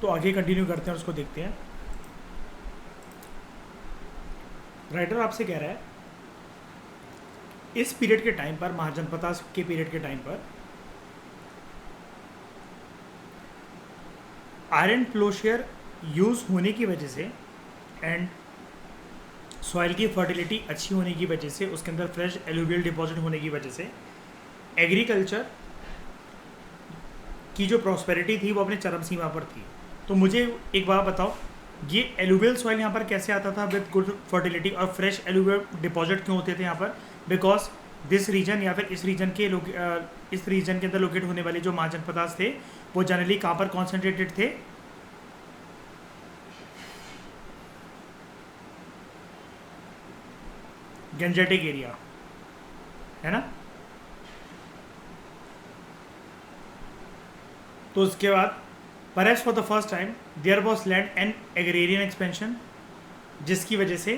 तो आगे कंटिन्यू करते हैं और उसको देखते हैं। राइटर आपसे कह रहा है इस पीरियड के टाइम पर, महाजनपदा के पीरियड के टाइम पर आयरन प्लोशियर यूज़ होने की वजह से एंड सॉइल की फर्टिलिटी अच्छी होने की वजह से, उसके अंदर फ्रेश एलुवियल डिपॉजिट होने की वजह से एग्रीकल्चर की जो प्रॉस्पेरिटी थी वो अपने चरम सीमा पर थी। तो मुझे एक बात बताओ, ये एलुवियल सॉइल यहाँ पर कैसे आता था विद गुड फर्टिलिटी, और फ्रेश एलुवियल डिपॉजिट क्यों होते थे यहाँ पर? बिकॉज दिस रीजन या फिर इस रीजन के इस रीजन के अंदर लोकेट होने वाले जो महाजनपदास थे वो जनरली कहाँ पर कॉन्सेंट्रेटेड थे? गंजेटिक एरिया, है ना? तो उसके बाद perhaps for the first time there was land and agrarian expansion, जिसकी वजह से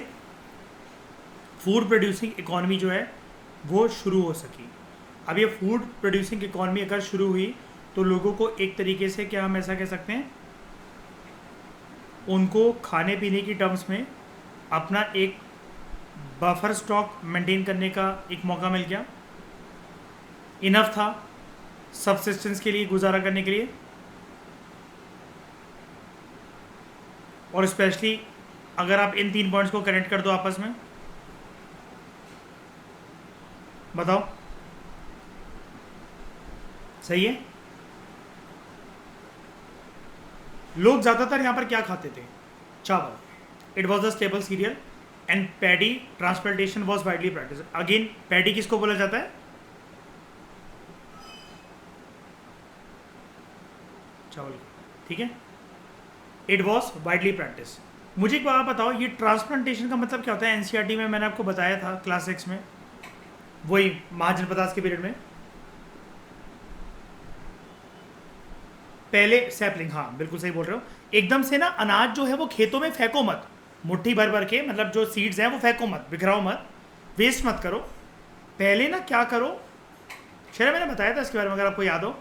फूड प्रोड्यूसिंग इकॉनमी जो है वो शुरू हो सकी। अब ये फूड प्रोड्यूसिंग इकॉनमी अगर शुरू हुई तो लोगों को एक तरीके से, क्या हम ऐसा कह सकते हैं, उनको खाने पीने की टर्म्स में अपना एक बफर स्टॉक मेंटेन करने का एक मौका मिल गया। इनफ था सबसिस्टेंस के लिए, गुजारा करने के लिए। और स्पेशली अगर आप इन 3 पॉइंट्स को कनेक्ट कर दो आपस में, बताओ सही है? लोग ज़्यादातर यहाँ पर क्या खाते थे? चावल। It was the stable serial and paddy transplantation was widely practice. Again paddy किसको बोला जाता है? चावल। ठीक है, इट वॉज वाइडली प्रैक्टिस। मुझे एक बात बताओ, ये ट्रांसप्लांटेशन का मतलब क्या होता है? एनसीईआरटी में मैंने आपको बताया था क्लास 6 में, वही महाजनपदास के पीरियड में। पहले सैपलिंग, हाँ बिल्कुल सही बोल रहे हो। एकदम से ना अनाज जो है वो खेतों में फेंको मत, मुट्ठी भर भर के, मतलब जो सीड्स हैं वो फेंको मत, बिखराओ मत, वेस्ट मत करो। पहले ना क्या करो, शायद मैंने बताया था इसके बारे में अगर आपको याद हो।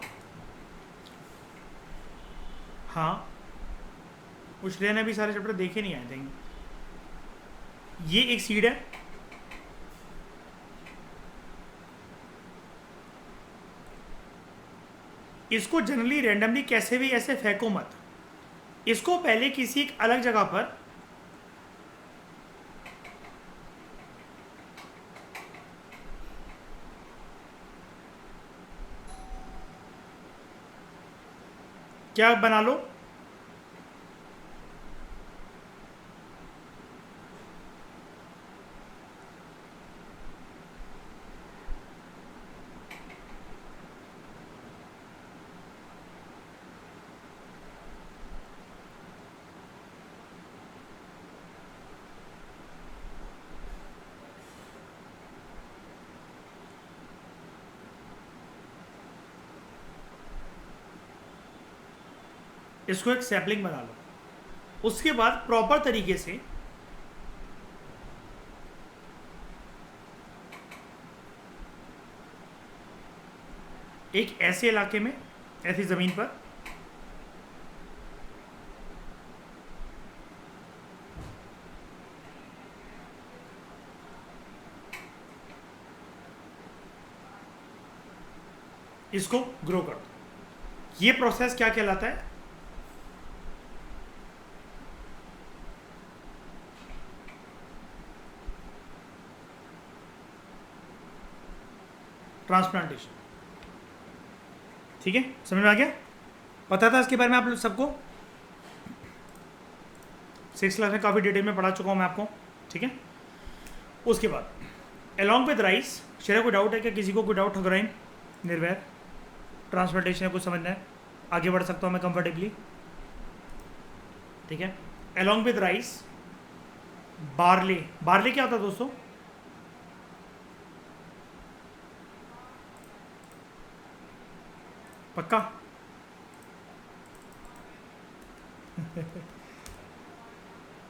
हाँ, उश्रेया ने भी सारे चैप्टर देखे नहीं आए थिंक। ये एक सीड है, इसको जनरली रैंडमली कैसे भी ऐसे फेंको मत। इसको पहले किसी एक अलग जगह पर क्या बना लो, इसको एक सैपलिंग बना लो। उसके बाद प्रॉपर तरीके से एक ऐसे इलाके में, ऐसी ज़मीन पर इसको ग्रो कर दो। ये प्रोसेस क्या कहलाता है? ट्रांसप्लांटेशन। ठीक है, समझ में आ गया? पता था इसके बारे में आप लोग सबको? 6th क्लास में काफ़ी डिटेल में पढ़ा चुका हूँ मैं आपको। ठीक है, उसके बाद अलॉन्ग विद राइस, शेयर कोई डाउट है क्या? किसी को कोई डाउट? ठगराइन, निर्वैर, ट्रांसप्लांटेशन है कुछ समझना है? आगे बढ़ सकता हूँ मैं कंफर्टेबली। ठीक है, along with rice barley. Barley क्या होता है दोस्तों? पक्का?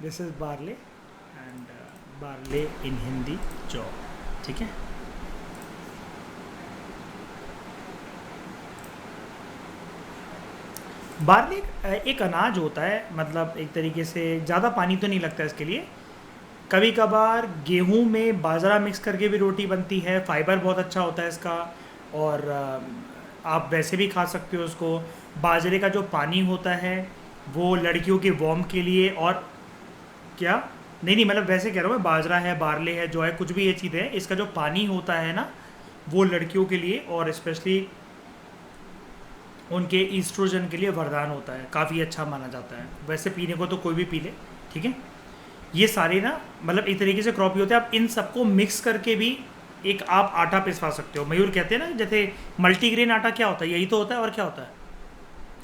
This is barley and barley in Hindi जौ। ठीक है, बार्ली एक अनाज होता है, मतलब एक तरीके से ज़्यादा पानी तो नहीं लगता इसके लिए। कभी कभार गेहूं में बाजरा मिक्स करके भी रोटी बनती है, फाइबर बहुत अच्छा होता है इसका। और आप वैसे भी खा सकते हो उसको। बाजरे का जो पानी होता है वो लड़कियों के वॉर्म के लिए। और क्या, नहीं नहीं, मतलब वैसे कह रहा हूँ मैं, बाजरा है, बारले है, जो है कुछ भी ये चीज़ है, इसका जो पानी होता है ना, वो लड़कियों के लिए और स्पेशली उनके ईस्ट्रोजन के लिए वरदान होता है, काफ़ी अच्छा माना जाता है। वैसे पीने को तो कोई भी पी ले, ठीक है। ये सारे ना मतलब एक तरीके से क्रॉप ही होते हैं। आप इन सबको मिक्स करके भी एक आप आटा पिसवा सकते हो। मयूर कहते हैं ना, जैसे मल्टीग्रेन आटा क्या होता है, यही तो होता है और क्या होता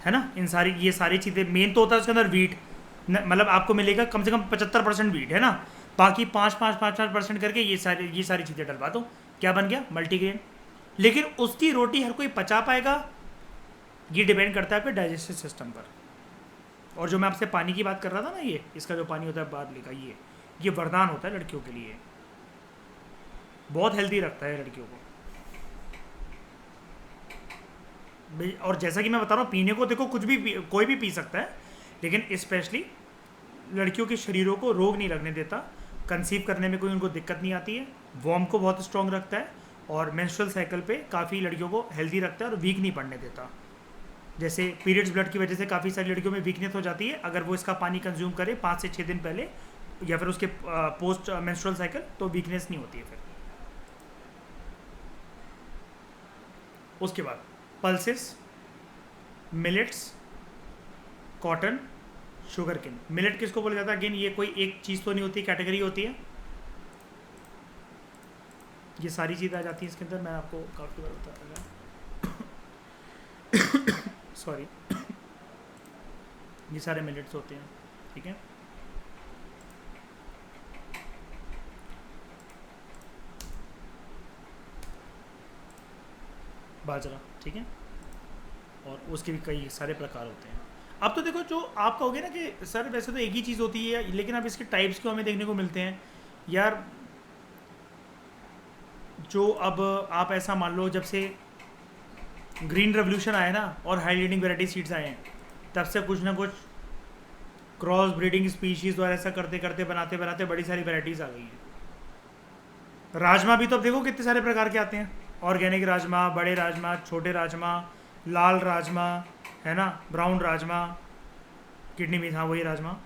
है ना। इन सारी ये सारी चीज़ें, मेन तो होता है उसके अंदर वीट, मतलब आपको मिलेगा कम से कम 75% वीट है ना, बाकी 5% करके ये सारी चीज़ें डलवा दो, क्या बन गया, मल्टीग्रेन। लेकिन उसकी रोटी हर कोई पचा पाएगा, ये डिपेंड करता है आपके डाइजेस्टिव सिस्टम पर। और जो मैं आपसे पानी की बात कर रहा था ना, ये इसका जो पानी होता है बार्ली का, ये वरदान होता है लड़कियों के लिए, बहुत हेल्दी रखता है लड़कियों को। और जैसा कि मैं बता रहा हूँ, पीने को देखो कुछ भी कोई भी पी सकता है, लेकिन स्पेशली लड़कियों के शरीरों को रोग नहीं लगने देता, कंसीव करने में कोई उनको दिक्कत नहीं आती है, वॉर्म को बहुत स्ट्रॉन्ग रखता है, और मेंस्ट्रुअल साइकिल पे काफ़ी लड़कियों को हेल्दी रखता है और वीक नहीं पड़ने देता। जैसे पीरियड्स ब्लड की वजह से काफ़ी सारी लड़कियों में वीकनेस हो जाती है, अगर वो इसका पानी कंज्यूम करे 5 से 6 दिन पहले या फिर उसके पोस्ट मेंस्ट्रुअल साइकिल, तो वीकनेस नहीं होती है फिर। उसके बाद pulses, millets, cotton, sugarcane. Millet किसको बोला जाता है, अगेन ये कोई एक चीज़ तो नहीं होती, कैटेगरी होती है। ये सारी चीज़ आ जाती है इसके अंदर, मैं आपको काफ़ी बार बताया, सॉरी। ये सारे मिलेट्स होते हैं, ठीक है। बाजरा, ठीक है, और उसके भी कई सारे प्रकार होते हैं। अब तो देखो, जो आप कहोगे ना कि सर वैसे तो एक ही चीज़ होती है, लेकिन अब इसके टाइप्स क्यों हमें देखने को मिलते हैं यार। जो अब आप ऐसा मान लो, जब से ग्रीन रेवोल्यूशन आया ना और हाई लीडिंग वेराइटी सीड्स आए हैं, तब से कुछ ना कुछ क्रॉस ब्रीडिंग स्पीशीज़ और ऐसा करते करते बनाते बनाते बड़ी सारी वेराइटीज़ आ गई हैं। राजमा भी तो अब देखो कितने सारे प्रकार के आते हैं, ऑर्गेनिक राजमा, बड़े राजमा, छोटे राजमा, लाल राजमा, है ना, ब्राउन राजमा, किडनी बीन्स, हाँ वही राजमा।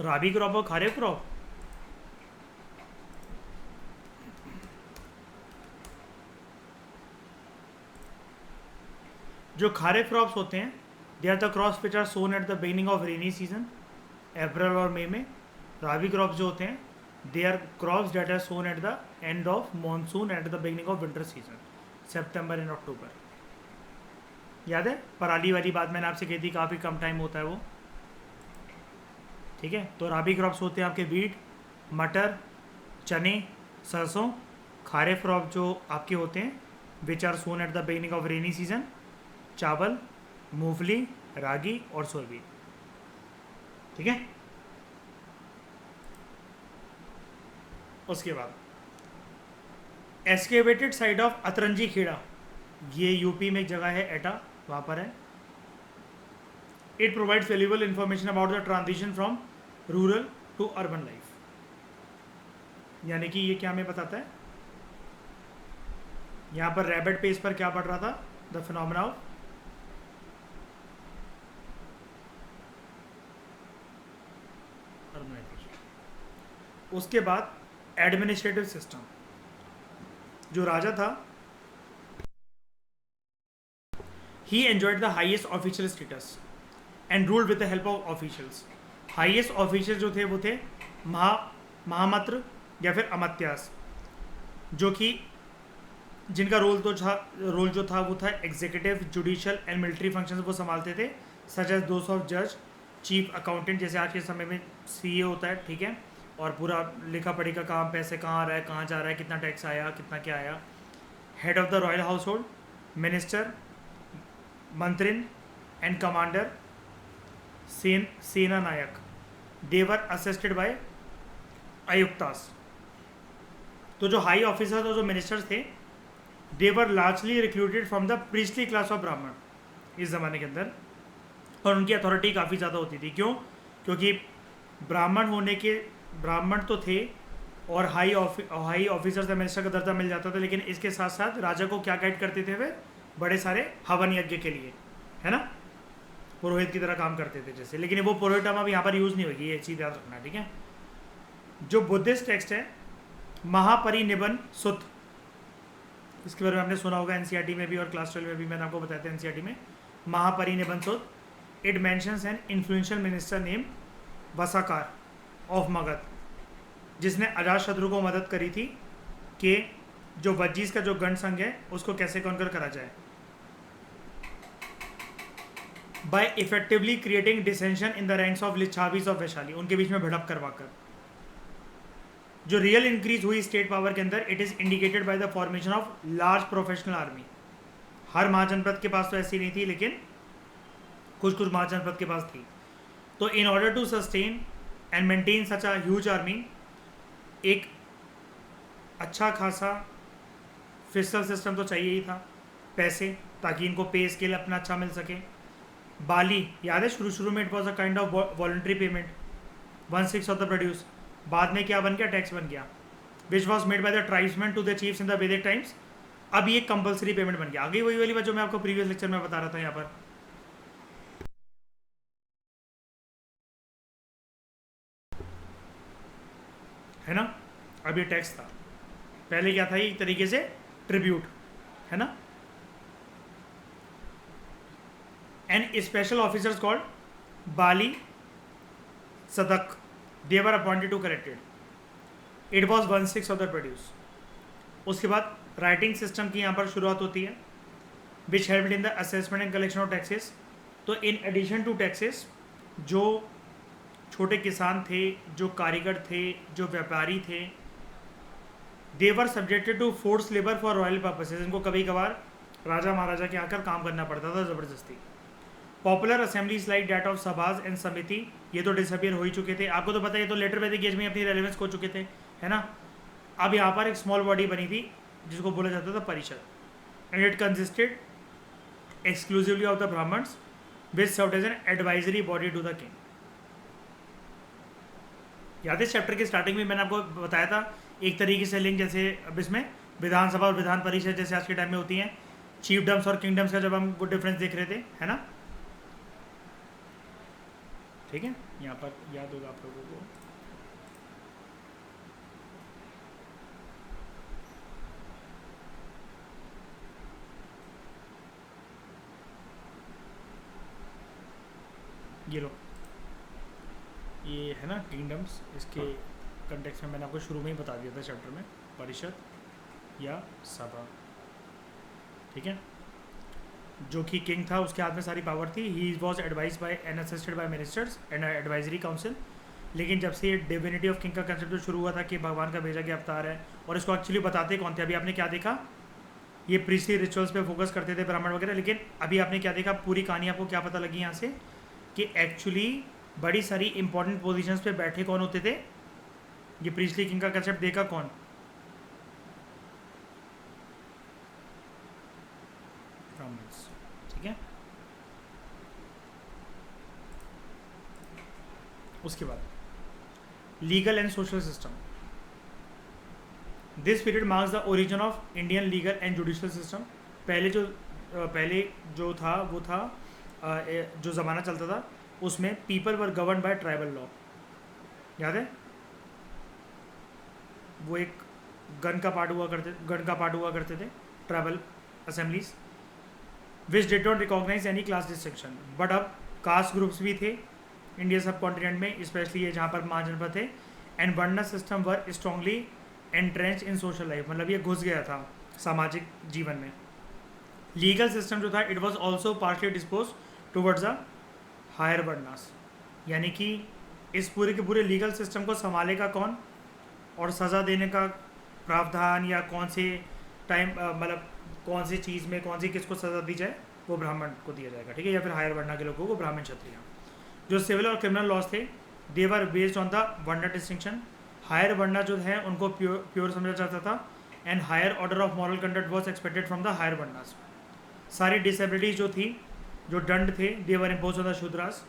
राबी क्रॉप और खारिफ क्रॉप, जो खारिफ क्रॉप्स होते हैं, they are the crops which are sown at the beginning of rainy season, April और मई में। राबी क्रॉप्स जो होते हैं, they are crops that are sown at the end of monsoon at the beginning of winter season, सितंबर and अक्टूबर। याद है पराली वाली बात मैंने आपसे कही थी, काफ़ी कम टाइम होता है वो, ठीक है। तो राबी क्रॉप्स होते हैं आपके वीट, मटर, चने, सरसों। खारिफ क्रॉप जो आपके होते हैं, which are sown at the beginning of rainy season, चावल, मूंगफली, रागी और सोयाबीन, ठीक है। उसके बाद excavated site of Atranji Khera, ये यूपी में एक जगह है एटा, वहाँ पर है। It provides valuable information about the transition from rural to urban life, यानी कि ये क्या हमें बताता है, यहाँ पर रैबिट पेज पर क्या पढ़ रहा था, द फिनोमेना ऑफ अर्बनाइजेशन। उसके बाद एडमिनिस्ट्रेटिव सिस्टम, जो राजा था, ही enjoyed the highest official status and ruled with the help of officials. Highest official जो थे वो थे महामत्र या फिर अमात्यास, जो कि जिनका रोल जो था वो था executive, judicial and military functions वो संभालते थे, सच एज दोस ऑफ जज, चीफ अकाउंटेंट, जैसे आज के समय में सीए होता है, ठीक है, और पूरा लिखा पढ़ी का काम, पैसे कहाँ आ रहा है, कहाँ जा रहा है, कितना टैक्स आया, कितना क्या आया। Head of the royal household, minister, mantrin and commander, sena nayak, they were assisted by आयुक्तास। तो जो हाई ऑफिसर्स और जो मिनिस्टर्स थे they were largely recruited from the priestly class of Brahmin इस ज़माने के अंदर, और उनकी अथॉरिटी काफ़ी ज़्यादा होती थी। क्यों? क्योंकि ब्राह्मण तो थे और हाई ऑफिसर्स या मिनिस्टर का दर्जा मिल जाता था, लेकिन इसके साथ साथ राजा को क्या गाइड करते थे वे? बड़े सारे हवन यज्ञ के लिए, है ना, पुरोहित की तरह काम करते थे जैसे। लेकिन वो पुरोहित अब यहाँ पर यूज़ नहीं होगी, ये चीज़ याद रखना, ठीक है। जो बुद्धिस्ट टेक्स्ट है महापरिनिबन सुत, इसके बारे में आपने सुना होगा एनसीईआरटी में भी और क्लास 12 में भी मैंने आपको बताया था एनसीईआरटी में। Mahaparinibbana Sutta, it mentions an influential minister name Vassakara of Magadha, जिसने अजातशत्रु को मदद करी थी कि जो वज्जीस का जो गण संघ है उसको कैसे कॉन्कर करा जाए, by effectively creating dissension in the ranks of Licchavis of Vaishali, उनके बीच में भिड़प करवाकर। जो रियल इंक्रीज हुई स्टेट पावर के अंदर, it is indicated by the formation of large professional army. हर महाजनपद के पास तो ऐसी नहीं थी, लेकिन कुछ कुछ महाजनपद के पास थी। तो in order to sustain and maintain such a huge army, एक अच्छा खासा फिस्कल सिस्टम तो चाहिए ही था, पैसे, ताकि इनको पे स्केल अपना अच्छा मिल सके। बाली याद है, शुरू में it was a kind of voluntary payment, 1/6 of the produce. बाद में क्या बन गया? टैक्स बन गया, which was made by the tribesman to the chiefs in the Vedic times. अब ये कंपलसरी पेमेंट बन गया। आगे वही वाली बात जो मैं आपको प्रीवियस लेक्चर में बता रहा था यहाँ पर, है ना। अब ये टैक्स था, पहले क्या था? एक तरीके से ट्रिब्यूट, है ना। And special officers called balisadhaka, they were appointed to collected, it was 1/6 of the produce. उसके बाद राइटिंग सिस्टम की यहाँ पर शुरुआत होती है, which helped in the assessment and collection of taxes. तो इन एडिशन टू टैक्सेस, जो छोटे किसान थे, जो कारीगर थे, जो व्यापारी थे, they were subjected to force labour for royal purposes. इनको कभी कभार राजा महाराजा के आकर काम करना पड़ता था ज़बरदस्ती। Popular assemblies like that of sabhas and samiti, ये तो डिसअपियर हो ही चुके थे, आपको तो पता है, तो लेटर वैदिक एज में अपनी रेलेवेंस खो चुके थे, है ना। अब यहाँ पर एक स्मॉल बॉडी बनी थी जिसको बोला जाता था parishad, and it consisted exclusively of the Brahmans, which served as an advisory body to the king. याद है चैप्टर के स्टार्टिंग में मैंने आपको बताया था, एक तरीके से लिंक जैसे अब इसमें विधानसभा और विधान परिषद जैसे आज के टाइम में होती हैं, चीफडम्स और किंगडम्स का जब हम गुड डिफरेंस देख रहे थे, है ना। ठीक है, यहाँ पर याद होगा आप लोगों को। ये लो, ये है ना किंगडम्स, इसके कंटेक्स्ट में मैंने आपको शुरू में ही बता दिया था चैप्टर में, परिषद या सभा, ठीक है। जो कि किंग था, उसके हाथ में सारी पावर थी। He was advise by and assisted by ministers and advisory council. लेकिन जब से ये डिविनिटी ऑफ किंग का कंसेप्ट शुरू हुआ था कि भगवान का भेजा गया अवतार है, और इसको एक्चुअली बताते कौन थे? अभी आपने क्या देखा? ये प्रीस्टली रिचुअल्स पे फोकस करते थे ब्राह्मण वगैरह, लेकिन अभी आपने क्या देखा? पूरी कहानी आपको क्या पता लगी यहाँ से कि एक्चुअली बड़ी सारी इंपॉर्टेंट पोजिशंस पे बैठे कौन होते थे? ये प्रीस्टली किंग का कंसेप्ट देखा कौन? ब्राह्मण्स, ठीक है। उसके बाद legal and social system, this period marks the origin of Indian legal and judicial system. पहले जो था वो था जो ज़माना चलता था उसमें people were govern bye tribal law, याद है? वो एक गन का पार्ट हुआ करते थे tribal assemblies, which did not recognise any class distinction. But अब कास्ट ग्रुप्स भी थे इंडिया सब कॉन्टिनेंट में, स्पेशली ये जहाँ पर महाजनपद थे, and varna system were strongly entrench in social life, मतलब ये घुस गया था सामाजिक जीवन में। लीगल सिस्टम जो था, it was also partly dispose towards a higher varnas, यानी कि इस पूरे के पूरे लीगल सिस्टम को संभालेगा कौन, और सज़ा देने का प्रावधान या कौन से टाइम मतलब कौन सी चीज़ में कौन सी किसको सज़ा दी जाए, वो ब्राह्मण को दिया जाएगा, ठीक है, या फिर हायर वर्ना के लोगों को ब्राह्मण क्षत्रिय। जो सिविल और क्रिमिनल लॉज थे, they were based on the varna distinction. Higher varna जो है उनको प्योर समझा जाता था, and higher order of moral conduct was expected from the higher varnas. सारी डिसेबिलिटीज जो थी, जो दंड थे, they were impose on the Shudras.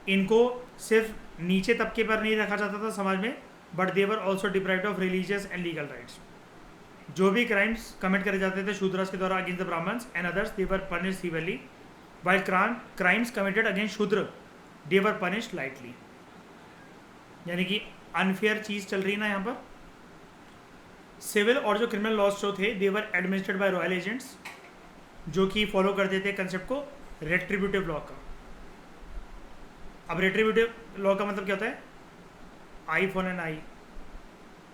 इनको सिर्फ नीचे तबके पर नहीं रखा जाता था समाज में, but they were also deprived of religious and legal rights. जो भी क्राइम्स कमिट करे जाते थे शूद्रास के द्वारा against the Brahmans and others, they were punished severely, while crimes committed against Shudra, they were punished lightly. यानी कि अनफेयर चीज़ चल रही है ना यहाँ पर। सिविल और जो क्रिमिनल लॉज जो थे, they were administered by royal agents, जो कि फॉलो करते थे कंसेप्ट को रेट्रीब्यूटिव लॉ का। अब रेट्रीब्यूटिव लॉ का मतलब क्या होता है? Eye for an eye,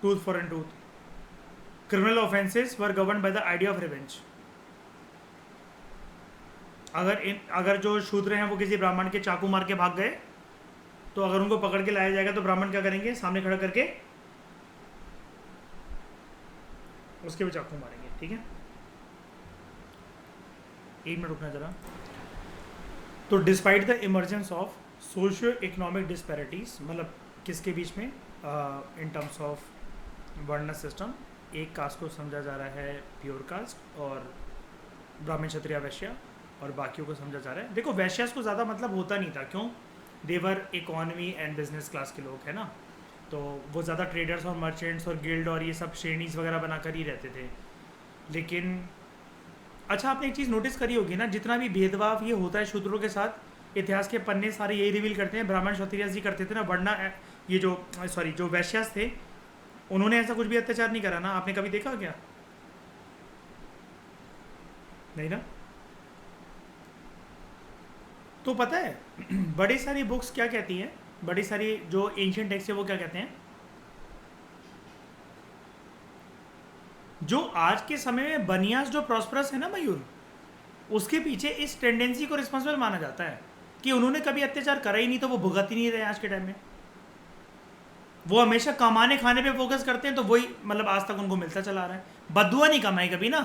tooth for an tooth. Criminal offences were govern by the idea of revenge. अगर जो शूद्र हैं वो किसी ब्राह्मण के चाकू मार के भाग गए, तो अगर उनको पकड़ के लाया जाएगा तो ब्राह्मण क्या करेंगे? सामने खड़ा करके उसके भी चाकू मारेंगे। ठीक है, एक मिनट रुकना जरा। तो despite the emergence of socio economic disparities, मतलब किसके बीच में? इन टर्म्स ऑफ वर्ण सिस्टम, एक कास्ट को समझा जा रहा है प्योर कास्ट, और ब्राह्मण क्षत्रिय वैश्य, और बाकियों को समझा जा रहा है। देखो वैश्यास को ज़्यादा मतलब होता नहीं था, क्यों? देवर इकोनॉमी एंड बिजनेस क्लास के लोग हैं ना, तो वो ज़्यादा ट्रेडर्स और मर्चेंट्स और गिल्ड और ये सब श्रेणीज वगैरह बनाकर ही रहते थे। लेकिन अच्छा, आपने एक चीज़ नोटिस करी होगी ना, जितना भी भेदभाव ये होता है शूद्रों के साथ, इतिहास के पन्ने सारे यही रिवील करते हैं। ब्राह्मण क्षत्रिय जी करते थे ना, वरना ये जो वैश्यास थे, उन्होंने ऐसा कुछ भी अत्याचार नहीं करा ना। आपने कभी देखा क्या? नहीं ना। तो पता है बड़ी सारी बुक्स क्या कहती हैं, बड़ी सारी जो एंशिएंट टेक्स्ट है वो क्या कहते हैं? जो आज के समय में बनियास जो प्रॉस्परस है ना मयूर, उसके पीछे इस टेंडेंसी को रिस्पॉन्सिबल माना जाता है कि उन्होंने कभी अत्याचार करा ही नहीं, तो वो भुगत ही नहीं रहे आज के टाइम में। वो हमेशा कमाने खाने पे फोकस करते हैं, तो वही मतलब आज तक उनको मिलता चला रहा है। बदुआ नहीं कमाई कभी ना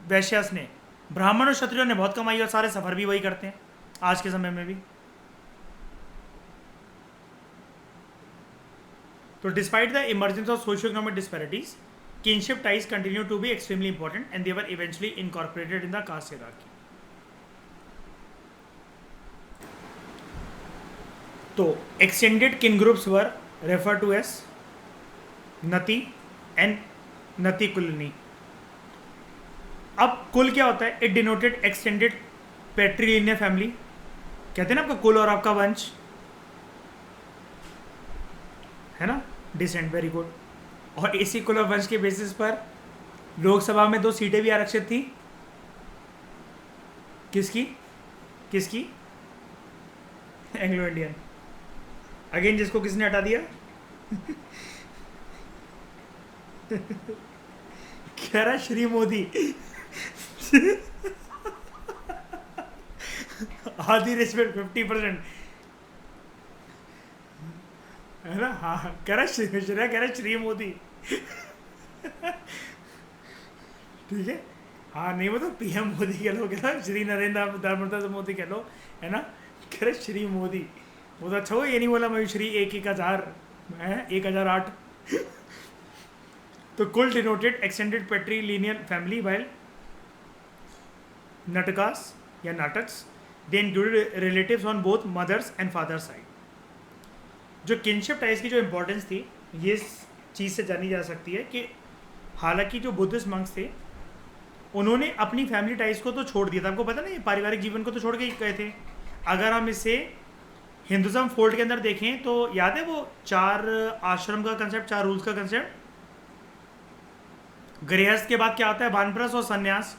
वैश्यास ने। ब्राह्मण और क्षत्रियों ने बहुत कमाई, और सारे सफर भी वही करते हैं आज के समय में भी। तो despite the emergence of socio economic disparities, kinship ties continue to be extremely important and they were eventually incorporated in the caste hierarchy. तो extended kin groups were referred to as nati and nati kulini. अब कुल क्या होता है? It denoted extended पैट्रीलिनियर family, कहते हैं ना आपका कुल और आपका वंश है ना, डिसेंट, वेरी गुड। और इसी कुल और वंश के बेसिस पर लोकसभा में 2 सीटें भी आरक्षित थी। किसकी किसकी? Anglo Indian. अगेन जिसको किसने हटा दिया? कह रहा श्री मोदी। आधी रिस्पेक्ट 50% है ना। हाँ, कह रहा श्री मोदी। ठीक है, हाँ, नहीं वो तो पीएम मोदी कह लो, कह श्री नरेंद्र दामोदर मोदी कह लो, है ना। कह रहे श्री मोदी, वो तो अच्छा हो, ये नहीं बोला मैं श्री 1000 है 1008। तो कुल denoted extended patrilineal family, while natakas या nataks they included relatives on both mother's and father side. जो किनशिप टाइज की जो इम्पोर्टेंस थी, ये इस चीज़ से जानी जा सकती है कि हालांकि जो बुद्धिस्ट मंक्स थे, उन्होंने अपनी फैमिली टाइज को तो छोड़ दिया था। आपको पता नहीं, पारिवारिक जीवन को तो छोड़ के ही गए थे। अगर हम इसे हिंदुज़म फोल्ड के अंदर देखें तो याद है वो 4 आश्रम का कंसेप्ट, 4 रूल्स का कंसेप्ट। गृहस्थ के बाद क्या आता है? वानप्रस्थ और संन्यास।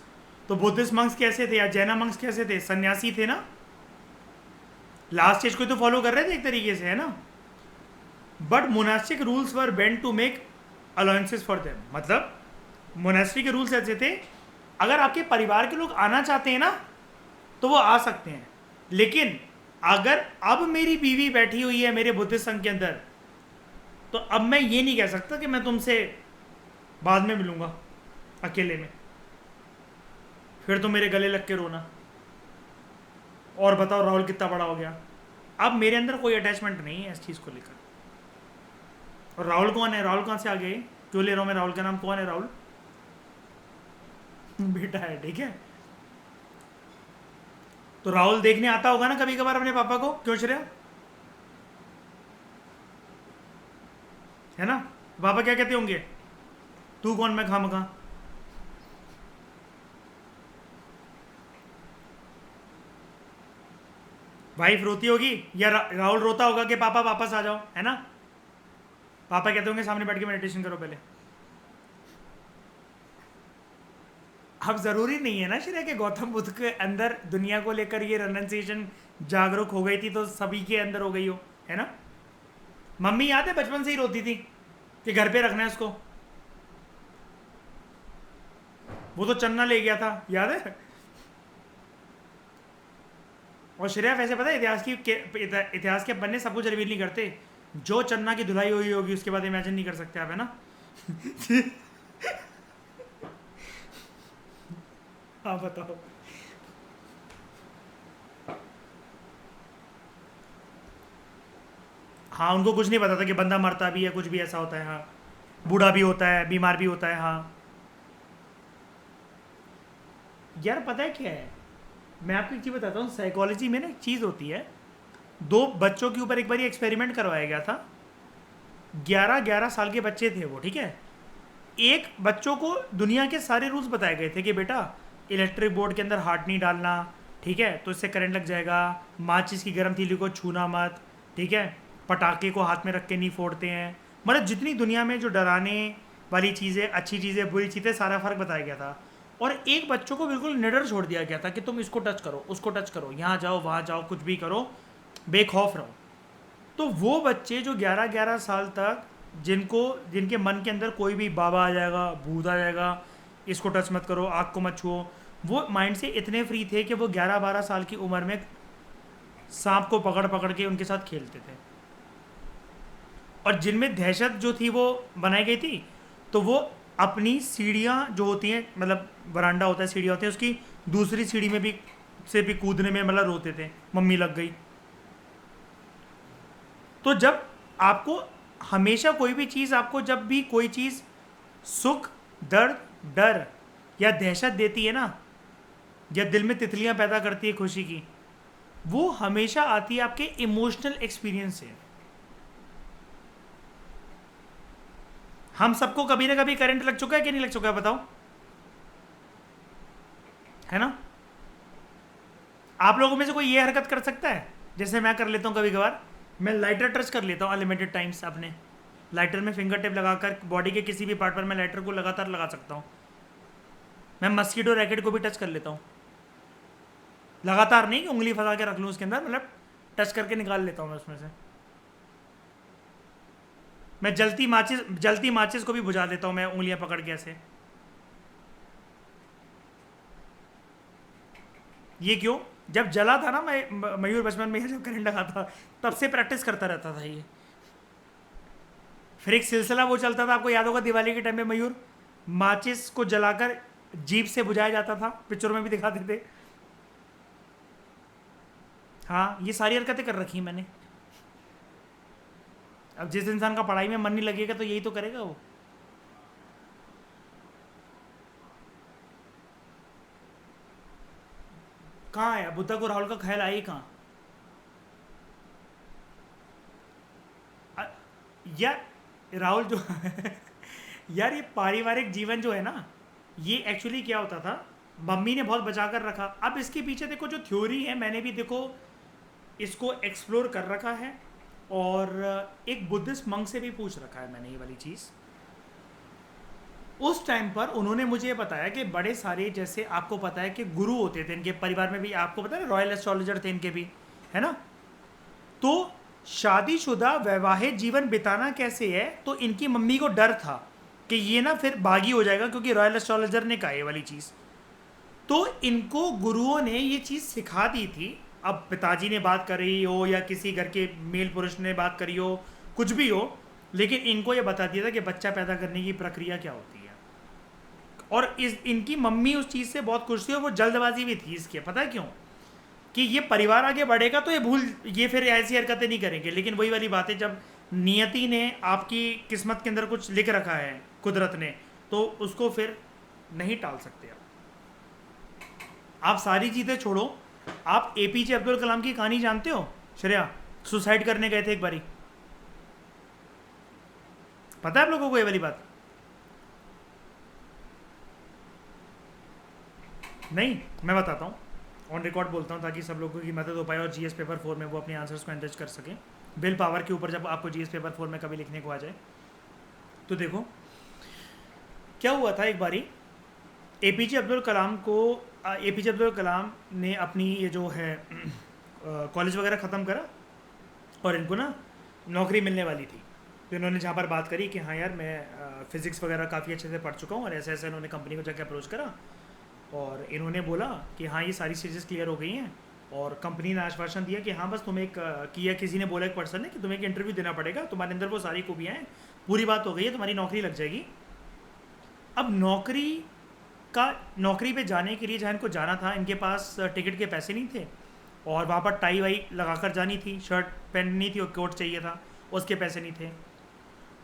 तो बुद्धिस्ट मंक्स कैसे थे या जैना मंक्स कैसे थे? सन्यासी थे ना, लास्ट स्टेज को तो फॉलो कर रहे थे एक तरीके से, है ना। But monastic rules were bent to make allowances for them. मतलब मोनास्ट्री के रूल्स ऐसे थे, अगर आपके परिवार के लोग आना चाहते हैं ना तो वो आ सकते हैं, लेकिन अगर अब मेरी बीवी बैठी हुई है मेरे बुद्धिस्ट संघ के अंदर, तो अब मैं ये नहीं कह सकता कि मैं तुमसे बाद में मिलूंगा अकेले में, फिर तो मेरे गले लग के रोना और बताओ राहुल कितना बड़ा हो गया। अब मेरे अंदर कोई अटैचमेंट नहीं है इस चीज़ को लेकर, और राहुल कौन है? राहुल कहाँ से आ गए? क्यों ले रहा हूँ मैं राहुल का नाम? कौन है राहुल? बेटा है, ठीक है। तो राहुल देखने आता होगा ना कभी कभार अपने पापा को, क्यों श्रेया? है ना? पापा क्या कहते होंगे? तू कौन, मैं खामखा। वाइफ रोती होगी या राहुल रोता होगा कि पापा वापस आ जाओ, है ना? पापा कहते होंगे सामने बैठ के मेडिटेशन करो पहले। अब जरूरी नहीं है ना श्रेया कि गौतम बुद्ध के अंदर दुनिया को लेकर ये रेनन्सिएशन जागरूक हो गई थी तो सभी के अंदर हो गई हो, है ना? मम्मी याद है बचपन से ही रोती थी कि घर पे रखना है उसको। वो तो चन्ना ले गया था, याद है? और श्रेया वैसे पता है इतिहास के पन्ने सब कुछ रिवील नहीं करते। जो चन्ना की धुलाई हुई होगी उसके बाद इमेजिन नहीं कर सकते आप, है ना? हाँ बताओ। हाँ उनको कुछ नहीं पता था कि बंदा मरता भी है, कुछ भी ऐसा होता है। हाँ बूढ़ा भी होता है, बीमार भी होता है। हाँ यार पता है क्या है, मैं आपको एक चीज़ बताता हूँ। साइकोलॉजी में ना एक चीज़ होती है। दो बच्चों के ऊपर एक बार एक्सपेरिमेंट करवाया गया था। 11-11 साल के बच्चे थे वो, ठीक है। एक बच्चों को दुनिया के सारे रूल्स बताए गए थे कि बेटा इलेक्ट्रिक बोर्ड के अंदर हाथ नहीं डालना, ठीक है, तो इससे करंट लग जाएगा। माचिस की गर्म तीली को छूना मत, ठीक है। पटाखे को हाथ में रख के नहीं फोड़ते हैं। मतलब जितनी दुनिया में जो डराने वाली चीज़ें, अच्छी चीज़ें, बुरी चीज़ें, सारा फ़र्क बताया गया था। और एक बच्चों को बिल्कुल निडर छोड़ दिया गया था कि तुम इसको टच करो, उसको टच करो, यहाँ जाओ वहाँ जाओ, कुछ भी करो, बेखौफ रहो। तो वो बच्चे जो 11-11 साल तक जिनके मन के अंदर कोई भी बाबा आ जाएगा, भूत आ जाएगा, इसको टच मत करो, आग को मत छुओ, वो माइंड से इतने फ्री थे कि वो 11-12 साल की उम्र में सांप को पकड़ पकड़ के उनके साथ खेलते थे। और जिनमें दहशत जो थी वो बनाई गई थी, तो वो अपनी सीढ़ियाँ जो होती हैं, मतलब वरांडा होता है, सीढ़ियाँ होती है, उसकी दूसरी सीढ़ी में भी कूदने में मतलब रोते थे, मम्मी लग गई। तो जब आपको हमेशा कोई भी चीज़, आपको जब भी कोई चीज़ सुख, दर्द, डर या दहशत देती है ना, या दिल में तितलियां पैदा करती है खुशी की, वो हमेशा आती है आपके इमोशनल एक्सपीरियंस से। हम सबको कभी ना कभी करंट लग चुका है कि नहीं लग चुका है, बताओ, है ना? आप लोगों में से कोई ये हरकत कर सकता है जैसे मैं कर लेता हूँ कभी कभार? मैं लाइटर टच कर लेता हूँ अनलिमिटेड टाइम्स। अपने लाइटर में फिंगर टिप लगाकर बॉडी के किसी भी पार्ट पर मैं लाइटर को लगातार लगा सकता हूँ। मैं मस्कीटो रैकेट को भी टच कर लेता हूँ, लगातार नहीं, उंगली फंसा के रख लूँ उसके अंदर, मतलब टच करके निकाल लेता हूँ मैं उसमें से। मैं जलती माचिस को भी बुझा देता हूँ मैं उंगलियां पकड़ के ऐसे। ये क्यों? जब जला था ना मैं मयूर बचपन में, जब करंट लगा था तब से प्रैक्टिस करता रहता था ये। फिर एक सिलसिला वो चलता था, आपको याद होगा दिवाली के टाइम में मयूर, माचिस को जलाकर जीप से बुझाया जाता था, पिक्चरों में भी दिखाते थे। हाँ ये सारी हरकतें कर रखी मैंने। अब जिस इंसान का पढ़ाई में मन नहीं लगेगा तो यही तो करेगा वो। कहाँ आया बुद्धा को राहुल का ख्याल आई कहाँ? यार राहुल जो यार ये पारिवारिक जीवन जो है ना, ये एक्चुअली क्या होता था, मम्मी ने बहुत बचा कर रखा। अब इसके पीछे देखो जो थ्योरी है, मैंने भी देखो इसको एक्सप्लोर कर रखा है, और एक बुद्धिस्ट मंक से भी पूछ रखा है मैंने ये वाली चीज़। उस टाइम पर उन्होंने मुझे ये बताया कि बड़े सारे, जैसे आपको पता है कि गुरु होते थे इनके परिवार में भी, आपको पता है रॉयल एस्ट्रोलॉजर थे इनके भी, है ना? तो शादीशुदा वैवाहिक जीवन बिताना कैसे है, तो इनकी मम्मी को डर था कि ये ना फिर बागी हो जाएगा, क्योंकि रॉयल एस्ट्रोलॉजर ने कहा ये वाली चीज़। तो इनको गुरुओं ने ये चीज़ सिखा दी थी। अब पिताजी ने बात करी हो या किसी घर के मेल पुरुष ने बात करी हो, कुछ भी हो, लेकिन इनको ये बता दिया था कि बच्चा पैदा करने की प्रक्रिया क्या होती है। और इनकी मम्मी उस चीज़ से बहुत खुश थी, और वो जल्दबाजी भी थी इसके। पता है क्यों? कि ये परिवार आगे बढ़ेगा तो ये फिर ऐसी हरकतें नहीं करेंगे। लेकिन वही वाली बात है, जब नियति ने आपकी किस्मत के अंदर कुछ लिख रखा है, कुदरत ने, तो उसको फिर नहीं टाल सकते आप सारी चीज़ें छोड़ो। आप एपीजे अब्दुल कलाम की कहानी जानते हो? श्रेया, सुसाइड करने गए थे एक बारी, पता है आप लोगों को ये वाली बात? नहीं, मैं बताता हूँ, ऑन रिकॉर्ड बोलता हूँ ताकि सब लोगों की मदद हो पाए और जीएस पेपर 4 में वो अपने आंसर्स को एनरिच कर सकें। विल पावर के ऊपर जब आपको जीएस पेपर 4 में कभी लिखने को आ जाए तो देखो क्या हुआ था। एक बारी एपीजे अब्दुल कलाम को एपीजे अब्दुल कलाम ने अपनी ये जो है कॉलेज वगैरह ख़त्म करा और इनको ना नौकरी मिलने वाली थी। तो इन्होंने जहाँ पर बात करी कि हाँ यार मैं फ़िज़िक्स वगैरह काफ़ी अच्छे से पढ़ चुका हूँ और ऐसे ऐसे इन्होंने कंपनी को जाकर अप्रोच करा और इन्होंने बोला कि हाँ ये सारी चीज़ें क्लियर हो गई हैं और कंपनी ने आश्वासन दिया कि हाँ बस तुम्हें एक किया, किसी ने बोला एक पर्सन ने कि तुम्हें एक इंटरव्यू देना पड़ेगा, तुम्हारे अंदर वो सारी खूबियाँ हैं, पूरी बात हो गई है, तुम्हारी नौकरी लग जाएगी। अब नौकरी पे जाने के लिए जहाँ इनको जाना था, इनके पास टिकट के पैसे नहीं थे और वहाँ पर टाई वाई लगा कर जानी थी, शर्ट पहननी थी और कोट चाहिए था, उसके पैसे नहीं थे।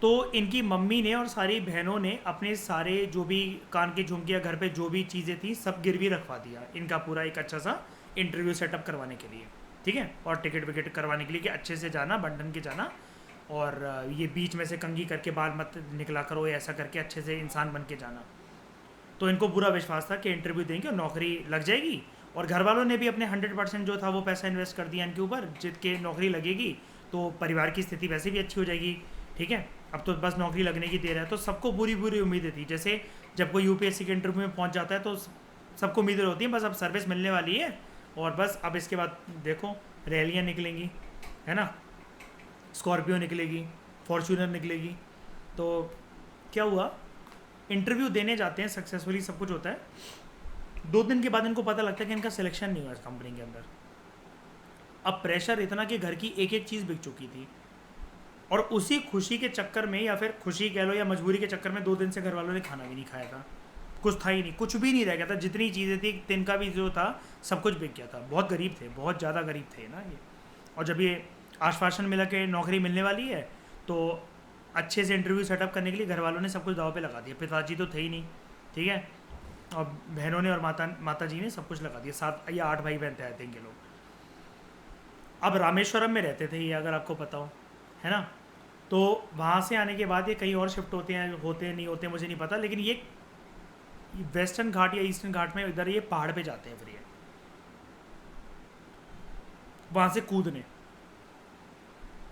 तो इनकी मम्मी ने और सारी बहनों ने अपने सारे जो भी कान की झुमकियाँ, घर पे जो भी चीज़ें थी, सब गिरवी रखवा दिया इनका पूरा एक अच्छा सा इंटरव्यू सेटअप करवाने के लिए, ठीक है, और टिकट विकेट करवाने के लिए कि अच्छे से जाना, बंधन के जाना और ये बीच में से कंघी करके बाल मत निकला करो, ऐसा करके अच्छे से इंसान बन के जाना। तो इनको पूरा विश्वास था कि इंटरव्यू देंगे और नौकरी लग जाएगी और घर वालों ने भी अपने 100% जो था वो पैसा इन्वेस्ट कर दिया इनके ऊपर, जिसके नौकरी लगेगी तो परिवार की स्थिति वैसे भी अच्छी हो जाएगी, ठीक है, अब तो बस नौकरी लगने की देर है। तो सबको पूरी पूरी उम्मीदें थी, जैसे जब कोई यूपीएससी के इंटरव्यू में पहुंच जाता है तो सबको उम्मीदें होती हैं बस अब सर्विस मिलने वाली है और बस अब इसके बाद देखो रैलियाँ निकलेंगी, है ना, स्कॉर्पियो निकलेगी, फॉर्चूनर निकलेगी। तो क्या हुआ, इंटरव्यू देने जाते हैं, सक्सेसफुली सब कुछ होता है, 2 दिन के बाद इनको पता लगता है कि इनका सिलेक्शन नहीं हुआ इस कंपनी के अंदर। अब प्रेशर इतना कि घर की एक एक चीज़ बिक चुकी थी और उसी खुशी के चक्कर में, या फिर खुशी कह लो या मजबूरी के चक्कर में, 2 दिन से घर वालों ने खाना भी नहीं खाया था, कुछ था ही नहीं, कुछ भी नहीं रह गया था, जितनी चीज़ें थी तिनका भी जो था सब कुछ बिक गया था। बहुत गरीब थे, बहुत ज़्यादा गरीब थे ना ये। और जब ये आश्वासन मिला कि नौकरी मिलने वाली है तो अच्छे से इंटरव्यू सेटअप करने के लिए घर वालों ने सब कुछ दाव पे लगा दिया। पिताजी तो थे ही नहीं, ठीक है, और बहनों ने और माता जी ने सब कुछ लगा दिया। 7 या 8 भाई बहन थे आई थिंक ये लोग। अब रामेश्वरम में रहते थे ये, अगर आपको पता हो, है ना। तो वहाँ से आने के बाद ये कहीं और शिफ्ट होते नहीं होते मुझे नहीं पता, लेकिन ये वेस्टर्न घाट या ईस्टर्न घाट में इधर ये पहाड़ पे जाते हैं, फिर ये वहाँ से कूदने,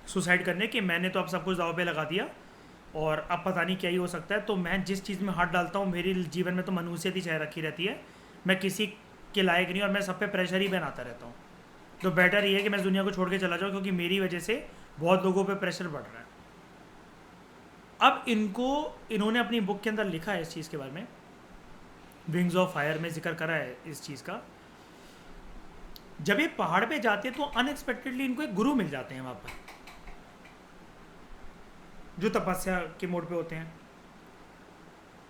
सुसाइड करने कि मैंने तो अब सब कुछ दाव पे लगा दिया और अब पता नहीं क्या ही हो सकता है, तो मैं जिस चीज़ में हाथ डालता हूँ मेरे जीवन में तो मनुष्यत ही चाहे रखी रहती है, मैं किसी के लायक नहीं और मैं सब पे प्रेशर ही बनाता रहता हूँ। तो बेटर ये है कि मैं दुनिया को छोड़ के चला जाऊँ, क्योंकि मेरी वजह से बहुत लोगों पे प्रेशर बढ़ रहा है। अब इन्होंने अपनी बुक के अंदर लिखा है इस चीज़ के बारे में, विंग्स ऑफ फायर में जिक्र करा है इस चीज़ का। जब ये पहाड़ पे जाते हैं तो अनएक्सपेक्टेडली इनको एक गुरु मिल जाते हैं वहाँ पर, जो तपस्या के मोड पे होते हैं।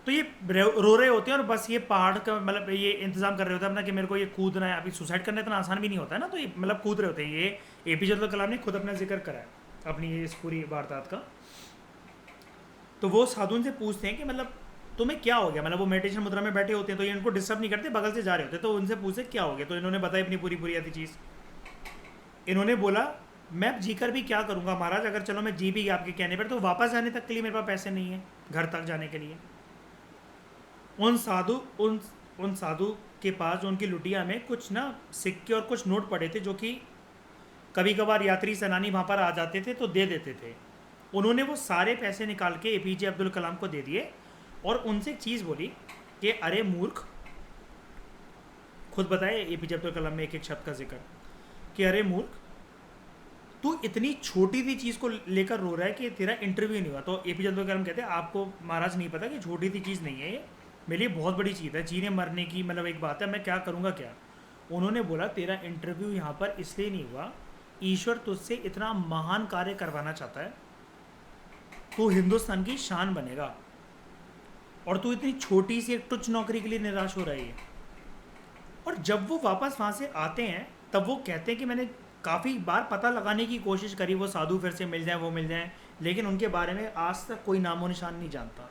तो ये रो रहे होते हैं और बस ये पहाड़ का मतलब ये इंतजाम कर रहे होते हैं अपना कि मेरे को ये कूदना है। अभी सुसाइड करना इतना आसान भी नहीं होता है ना, तो ये मतलब कूद रहे होते हैं। ये एपीजे अब्दुल कलाम ने खुद अपना जिक्र करा है अपनी इस पूरी वारदात का। तो वो साधु उनसे पूछते हैं कि मतलब तुम्हें क्या हो गया, मतलब वो मेडिटेशन मुद्रा में बैठे होते हैं तो ये इनको डिस्टर्ब नहीं करते, बगल से जा रहे होते, तो उनसे पूछे क्या हो गया। तो इन्होंने बताई अपनी पूरी पूरी आधी चीज़। इन्होंने बोला मैं जी कर भी क्या करूँगा महाराज, अगर चलो मैं जी भी आपके कहने पर, तो वापस जाने तक के लिए मेरे पास पैसे नहीं है, घर तक जाने के लिए। उन साधु के पास, जो उनकी लुटिया में कुछ ना सिक्के और कुछ नोट पड़े थे, जो कि कभी कभार यात्री सेनानी वहाँ पर आ जाते थे तो दे देते थे। उन्होंने वो सारे पैसे निकाल के एपीजे अब्दुल कलाम को दे दिए और उनसे एक चीज़ बोली कि अरे मूर्ख, खुद बताए एपीजे अब्दुल कलाम ने एक एक शब्द का जिक्र कि अरे मूर्ख, तू इतनी छोटी सी चीज़ को लेकर रो रहा है कि तेरा इंटरव्यू नहीं हुआ। तो एपीजे अब्दुल कलाम कहते हैं आपको महाराज नहीं पता कि छोटी सी चीज़ नहीं है ये, मेरे लिए बहुत बड़ी चीज़ है, जीने मरने की मतलब एक बात है, मैं क्या करूँगा क्या। उन्होंने बोला तेरा इंटरव्यू यहाँ पर इसलिए नहीं हुआ, ईश्वर तुझसे इतना महान कार्य करवाना चाहता है, तू हिंदुस्तान की शान बनेगा और तू इतनी छोटी सी एक तुच्छ नौकरी के लिए निराश हो रही है। और जब वो वापस वहाँ से आते हैं तब वो कहते हैं कि मैंने काफ़ी बार पता लगाने की कोशिश करी, वो साधु फिर से मिल जाए, वो मिल जाए, लेकिन उनके बारे में आज तक कोई नामो निशान नहीं जानता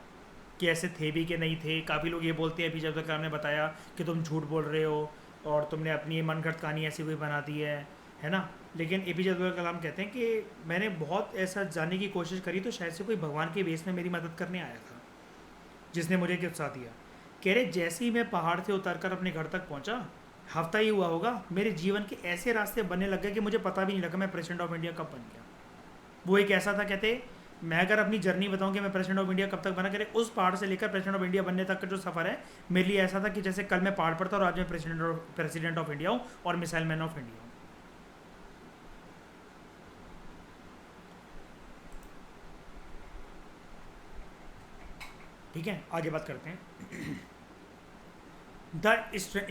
कि ऐसे थे भी कि नहीं थे। काफ़ी लोग ये बोलते हैं, अभी जब तक हमने बताया कि तुम झूठ बोल रहे हो और तुमने अपनी ये मनगढ़ंत कहानी ऐसी कोई बना दी है ना। लेकिन एपीजे अब्दुल कलाम कहते हैं कि मैंने बहुत ऐसा जानने की कोशिश करी तो शायद से कोई भगवान के बेस में मेरी मदद करने आया था जिसने मुझे एक उत्साह दिया। कह रहे जैसे ही मैं पहाड़ से उतरकर अपने घर तक पहुंचा, हफ्ता ही हुआ होगा, मेरे जीवन के ऐसे रास्ते बनने लग गए कि मुझे पता भी नहीं लगा मैं प्रेसिडेंट ऑफ इंडिया कब बन गया। वो एक ऐसा था, कहते मैं अगर अपनी जर्नी बताऊं कि मैं प्रेसिडेंट ऑफ इंडिया कब तक बना, करे उस पहाड़ से लेकर प्रेसिडेंट ऑफ इंडिया बनने तक का जो सफ़र है मेरे लिए ऐसा था कि जैसे कल मैं पहाड़ पर था और आज मैं प्रेसिडेंट ऑफ इंडिया हूँ और मिसाइल मैन ऑफ इंडिया हूँ। ठीक है, आगे बात करते हैं।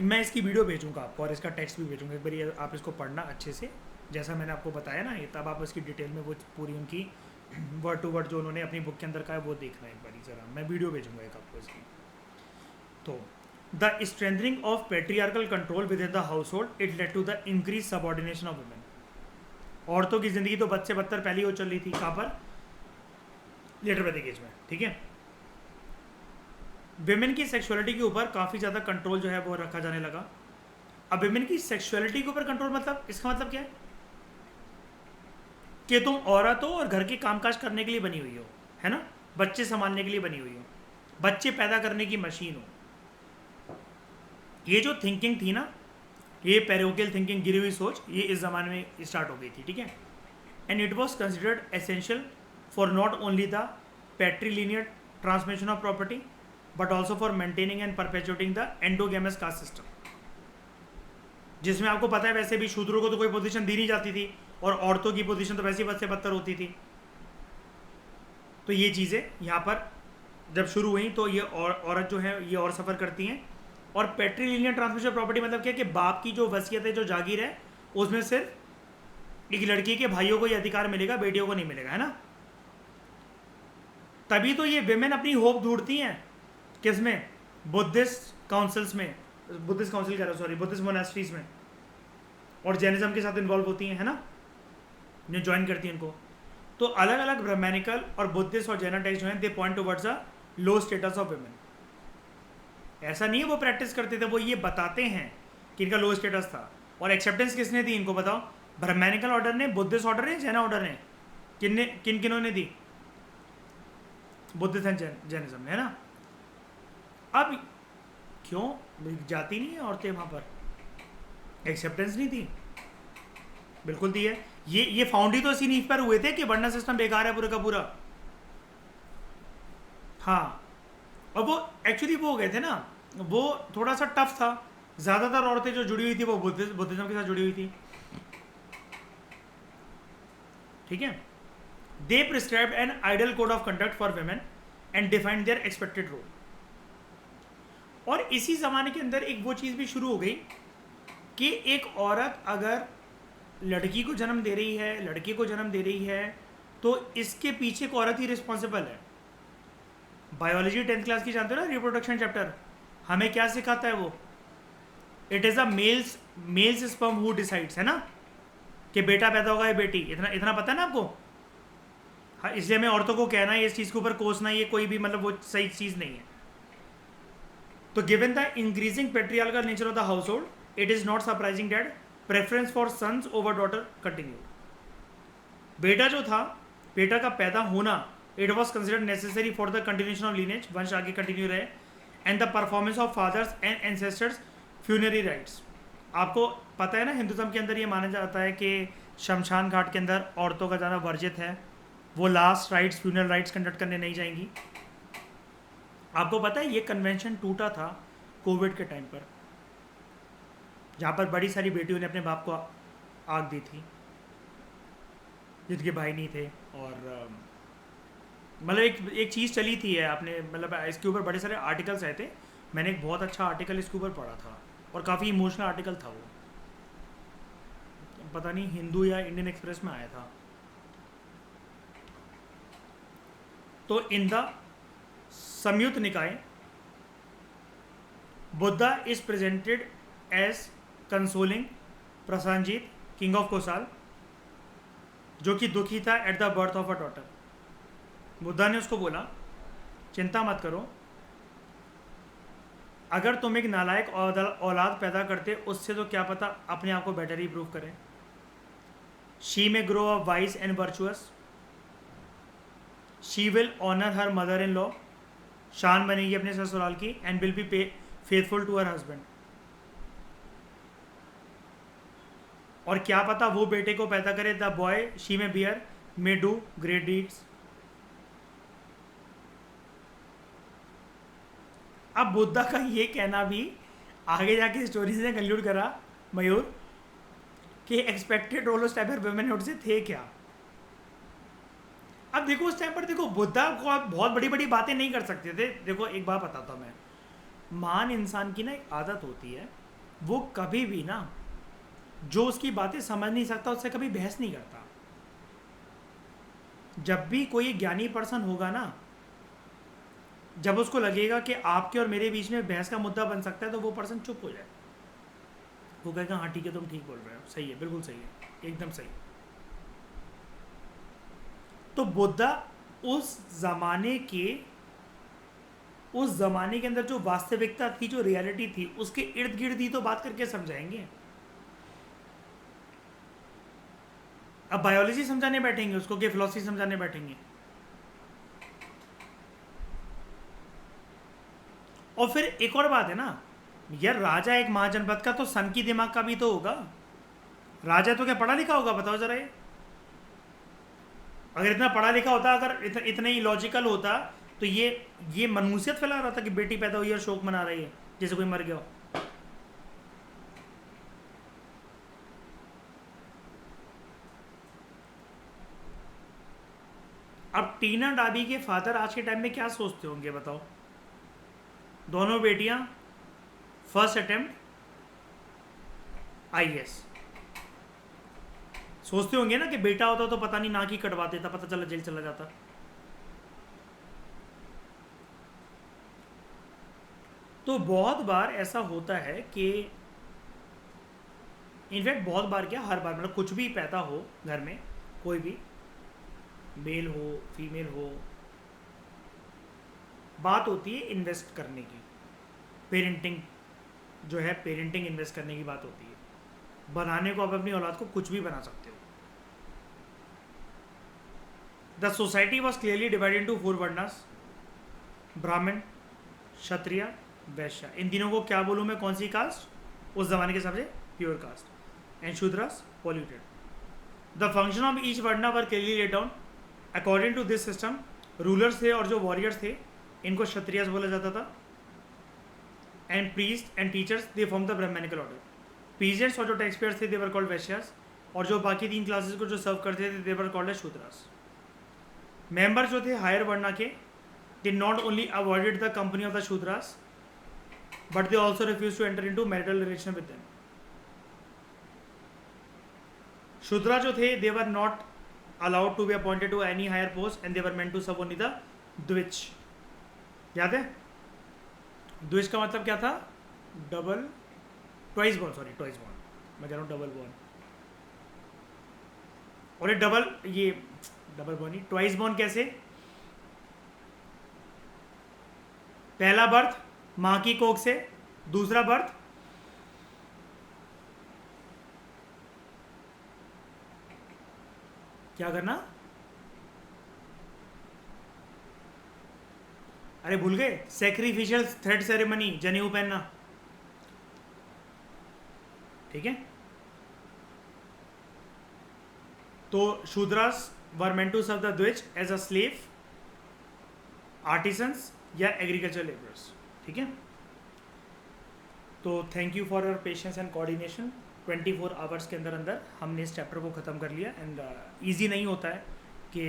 मैं इसकी वीडियो भेजूंगा आपको और इसका टेक्स्ट भी भेजूंगा, एक बार आप इसको पढ़ना अच्छे से, जैसा मैंने आपको बताया ना ये, तब आप इसकी डिटेल में वो पूरी उनकी वर्ड टू वर्ड जो उन्होंने अपनी बुक के अंदर कहा है वो देखना एक बार ज़रा। मैं वीडियो भेजूंगा एक आपको इसकी। तो the strengthening of patriarchal control within the household it led to the increase subordination of women. औरतों की ज़िंदगी तो बद से बदतर पहले ही हो चल रही थी, कहाँ पर, लेटर वैदिक एज में। ठीक है, विमेन की सेक्सुअलिटी के ऊपर काफ़ी ज़्यादा कंट्रोल जो है वो रखा जाने लगा। अब विमेन की सेक्सुअलिटी के ऊपर कंट्रोल मतलब, इसका मतलब क्या है कि तुम औरत हो और घर के कामकाज करने के लिए बनी हुई हो, है ना, बच्चे संभालने के लिए बनी हुई हो, बच्चे पैदा करने की मशीन हो। ये जो थिंकिंग थी ना, ये पैरोकियल थिंकिंग, गिरी हुई सोच, ये इस ज़माने में स्टार्ट हो गई थी। ठीक है, and it was considered essential for not only the patrilinear transmission of property but also for maintaining and perpetuating the endogamous caste system, जिसमें आपको पता है वैसे भी शूद्रों को तो कोई पोजीशन दी नहीं जाती थी और औरतों की पोजीशन तो वैसे ही बद से बदतर होती थी। तो ये चीज़ें यहाँ पर जब शुरू हुई तो ये औरत जो है ये और सफ़र करती हैं। और पैट्रीलिनियर ट्रांसमिशन प्रॉपर्टी मतलब क्या है कि बाप की जो वसीयत है, जो जागीर है, उसमें सिर्फ एक लड़की के भाइयों को ये अधिकार मिलेगा, बेटियों को नहीं मिलेगा, है ना। तभी तो ये विमेन अपनी होप ढूंढती हैं किसमें, बुद्धिस्ट काउंसिल्स में, बुद्धिस्ट काउंसिल कह रहा हूँ, सॉरी, बुद्धिस्ट मोनास्ट्रीज में, और जैनिज्म के साथ इन्वॉल्व होती हैं, है ना, जो ज्वाइन करती हैं इनको। तो अलग अलग ब्राह्मणिकल और बुद्धिस्ट और जैन टेक्स्ट जो हैं they point towards a low status of women. ऐसा नहीं है वो प्रैक्टिस करते थे, वो ये बताते हैं कि इनका लो स्टेटस था। और एक्सेप्टेंस किसने दी इनको बताओ, ब्राह्मणिकल ऑर्डर ने, बुद्धिस्ट ऑर्डर ने, जैन ऑर्डर ने, किन्होंने ने दी, बुद्धिस्ट एंड जैनिज्म ने, है ना। अब क्यों जाती नहीं है औरतें वहाँ पर, एक्सेप्टेंस नहीं थी, बिल्कुल दी है। ये फाउंड ही तो इसी नींव पर हुए थे कि वर्णा सिस्टम बेकार है पूरा का पूरा। हाँ, और वो एक्चुअली वो हो गए थे ना, वो थोड़ा सा टफ था। ज़्यादातर औरतें जो जुड़ी हुई थी वो बुद्धिज्म के साथ जुड़ी हुई थी। ठीक है, they prescribed an ideal code of conduct for women and defined their expected role. और इसी ज़माने के अंदर एक वो चीज़ भी शुरू हो गई कि एक औरत अगर लड़की को जन्म दे रही है, लड़के को जन्म दे रही है, तो इसके पीछे एक औरत ही रिस्पॉन्सिबल है। बायोलॉजी 10th क्लास की जानते हो ना, रिप्रोडक्शन चैप्टर, हमें क्या सिखाता है वो, it is a male's sperm who decides, है ना, कि बेटा पैदा होगा या बेटी, इतना पता है ना आपको। हाँ, इसलिए हमें औरतों को कहना है इस चीज़ के ऊपर कोसना, ये कोई भी मतलब वो सही चीज़ नहीं है। तो given the increasing patriarchal nature of the household, it is not surprising that preference for sons over daughter continue. बेटा जो था, बेटा का पैदा होना, it was considered necessary for the continuation of lineage, वंश आगे कंटिन्यू रहे, and the performance of fathers and ancestors funerary rites. आपको पता है ना, हिंदुज़म के अंदर ये माना जाता है कि शमशान घाट के अंदर औरतों का जाना वर्जित है, वो last rites, funeral rights conduct करने नहीं जाएंगी। आपको पता है ये कन्वेंशन टूटा था कोविड के टाइम पर, जहाँ पर बड़ी सारी बेटियों ने अपने बाप को आग दी थी जिनके भाई नहीं थे। और मतलब एक चीज़ चली थी है, आपने मतलब इसके ऊपर बड़े सारे आर्टिकल्स आए थे। मैंने एक बहुत अच्छा आर्टिकल इसके ऊपर पढ़ा था और काफ़ी इमोशनल आर्टिकल था वो, पता नहीं हिंदू या इंडियन एक्सप्रेस में आया था। तो इन the Samyutta Nikaya, Buddha is presented as consoling Prasenajit, king of Kosala, जो कि दुखी था at the birth of a daughter. Buddha ने उसको बोला, चिंता मत करो, अगर तुम एक नालायक औलाद पैदा करते उससे तो क्या पता अपने आप को बेटर ही प्रूव करें। She may grow up wise and virtuous, she will honour her mother in law, शान बनेगी अपने ससुराल की, and will be faithful to her husband. और क्या पता वो बेटे को पैदा करे, the boy she may bear may do great deeds. अब बुद्धा का ये कहना भी आगे जाके स्टोरी से कंक्लूड करा मयूर कि expected role of type womanhood से थे क्या। अब देखो उस टाइम पर देखो बुद्धा को आप बहुत बड़ी बड़ी बातें नहीं कर सकते थे। देखो एक बात बताता हूँ मैं, महान इंसान की ना एक आदत होती है, वो कभी भी ना जो उसकी बातें समझ नहीं सकता उससे कभी बहस नहीं करता। जब भी कोई ज्ञानी पर्सन होगा ना, जब उसको लगेगा कि आपके और मेरे बीच में बहस का मुद्दा बन सकता है, तो वो पर्सन चुप हो जाए, वो कहेगा हाँ ठीक है तुम ठीक बोल रहे हो, सही है, बिल्कुल सही है, एकदम सही। तो बुद्धा उस जमाने के अंदर जो वास्तविकता थी, जो रियलिटी थी, उसके इर्द गिर्द ही तो बात करके समझाएंगे। अब बायोलॉजी समझाने बैठेंगे उसको कि फिलॉसफी समझाने बैठेंगे। और फिर एक और बात है ना यार, राजा एक महाजनपद का तो सन की दिमाग का भी तो होगा। राजा तो क्या पढ़ा लिखा होगा, बताओ जरा ये। अगर इतना पढ़ा लिखा होता, अगर इतने ही लॉजिकल होता, तो ये मनहूसियत फैला रहा था कि बेटी पैदा हुई और शोक मना रही है जैसे कोई मर गया हो। अब टीना डाबी के फादर आज के टाइम में क्या सोचते होंगे बताओ। दोनों बेटियां फर्स्ट अटेम्प्ट आईएएस, सोचते होंगे ना कि बेटा होता तो पता नहीं नाक ही कटवा देता, पता चला जेल चला जाता। तो बहुत बार ऐसा होता है कि इनफैक्ट बहुत बार क्या, हर बार, मतलब कुछ भी पैदा हो घर में, कोई भी मेल हो फीमेल हो, बात होती है इन्वेस्ट करने की। पेरेंटिंग जो है, पेरेंटिंग इन्वेस्ट करने की बात होती है। बनाने को आप अपनी औलाद को कुछ भी बना सकते हो। The society was clearly divided into 4 varnas, ब्राह्मण, क्षत्रिय, वैश्य। इन तीनों को क्या बोलूँ मैं, कौन सी कास्ट, उस जमाने के हिसाब से pure caste, and Shudras polluted. The function of each varna were clearly laid down according to this system. Rulers थे और जो वॉरियर्स थे इनको क्षत्रियस बोला जाता था, and priest and teachers they form the Brahmanical order. Peasants और जो टैक्स पेयर्स थे दे वर कॉल्ड वैश्यास, और जो बाकी 3 क्लासेस को जो सर्व करते थे they were called Shudras. Member जो थे हायर वर्णा के, they not only avoided the company of the Shudras but they also refuse to enter into marital relation with them. Shudra जो थे they were not allowed to be appointed to any higher post and they were meant to serve only the द्विज। याद है द्विज का मतलब क्या था, double twice born, sorry twice born, मैं कह रहा हूँ डबल बॉर्न। और ये डबल बॉर्न ही, ट्वाइस बॉर्न कैसे, पहला बर्थ माँ की कोख से, दूसरा बर्थ क्या करना, अरे भूल गए, सैक्रिफिशियल थ्रेड सेरेमनी, जनेऊ पहनना, ठीक है। तो शूद्रास वर मेंट टू सर्व द द्विज एज अ स्लेव, आर्टिसंस या एग्रीकल्चर लेबरर्स, ठीक है। तो thank you for your patience and coordination. 24 hours के अंदर अंदर हमने इस चैप्टर को ख़त्म कर लिया। एंड ईजी नहीं होता है कि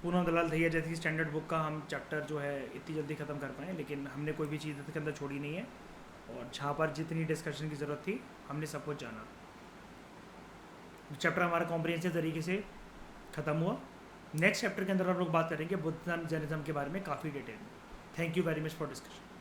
पूनम दलाल दहिया जैसी स्टैंडर्ड बुक का हम चैप्टर जो है इतनी जल्दी ख़त्म कर पाएँ, लेकिन हमने कोई भी चीज़ इसके अंदर छोड़ी नहीं है, और जहाँ पर जितनी डिस्कशन की ज़रूरत थी हमने सब कुछ जाना। चैप्टर हमारा कॉम्प्रिहेंसिव तरीके से ख़त्म हुआ। नेक्स्ट चैप्टर के अंदर हम लोग बात करेंगे बुद्धिज्म जैनिज्म के बारे में काफ़ी डिटेल में। Thank you very much for discussion.